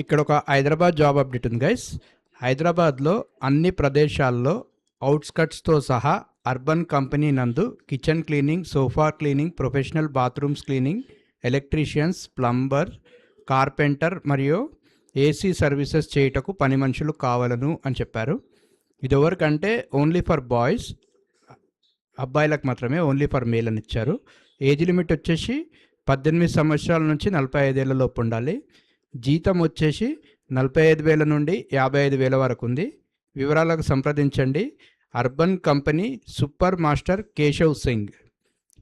ఇక్కడ ఒక Hyderabad job update ఉంది గైస్. హైదరాబాద్లో అన్ని ప్రదేశాల్లో అవుట్స్కట్స్తో సహా అర్బన్ కంపెనీ నందు kitchen cleaning, sofa cleaning, professional bathrooms cleaning, electricians, plumber, carpenter మరియు ఏసీ సర్వీసెస్ చేయుటకు పని మనుషులు కావాలను అని చెప్పారు. ఇది ఎవరికంటే ఓన్లీ ఫర్ బాయ్స్, అబ్బాయిలకు మాత్రమే, ఓన్లీ ఫర్ మేల్ అని ఇచ్చారు. ఏజ్ లిమిట్ వచ్చేసి 18 సంవత్సరాల నుంచి 45 ఏళ్ళ లోపు ఉండాలి. జీతం వచ్చేసి 45,000 నుండి 55,000 వరకు ఉంది. వివరాలకు సంప్రదించండి urban company super master Keshav Singh.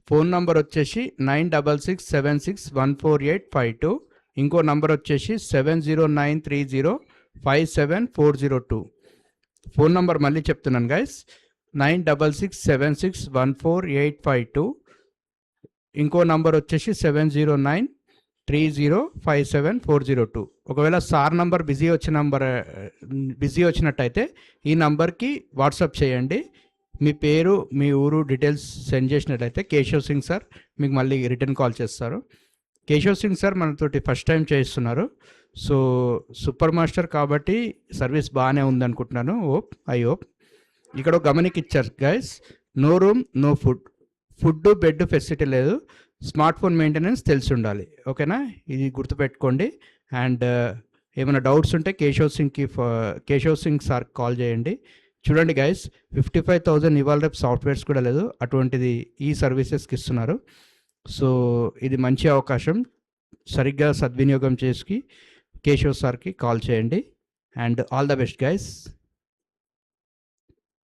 Phone number వచ్చేసి 9667614852. ఇంకో నంబర్ వచ్చేసి 7093057402. ఫోన్ నంబర్ మళ్ళీ చెప్తున్నాను గైస్, 9667614852. ఇంకో నంబర్ వచ్చేసి 7093057402. ఒకవేళ సార్ నంబర్ బిజీ వచ్చినట్టయితే ఈ నంబర్కి వాట్సాప్ చేయండి. మీ పేరు, మీ ఊరు డీటెయిల్స్ సెండ్ చేసినట్లయితే కేశవ్ సింగ్ సార్ మీకు మళ్ళీ రిటర్న్ కాల్ చేస్తారు. కేశవ్ సింగ్ సార్ మనతోటి ఫస్ట్ టైం చేస్తున్నారు. సో సూపర్ మాస్టర్ కాబట్టి సర్వీస్ బాగానే ఉందనుకుంటున్నాను. I hope. ఇక్కడ గమనిక ఇచ్చారు guys, no room no food, food bed facility లేదు, స్మార్ట్ ఫోన్ మెయింటెనెన్స్ తెలిసి ఉండాలి. ఓకేనా, ఇది గుర్తుపెట్టుకోండి. అండ్ ఏమైనా డౌట్స్ ఉంటే కేశవ్ సింగ్ సార్ కాల్ చేయండి. చూడండి గైస్, 55,000 ఇవాళ రేపు సాఫ్ట్వేర్స్ కూడా లేదు, అటువంటిది ఈ సర్వీసెస్కి ఇస్తున్నారు. సో ఇది మంచి అవకాశం, సరిగ్గా సద్వినియోగం చేసి కేశవ్ సార్కి కాల్ చేయండి. And all the best guys.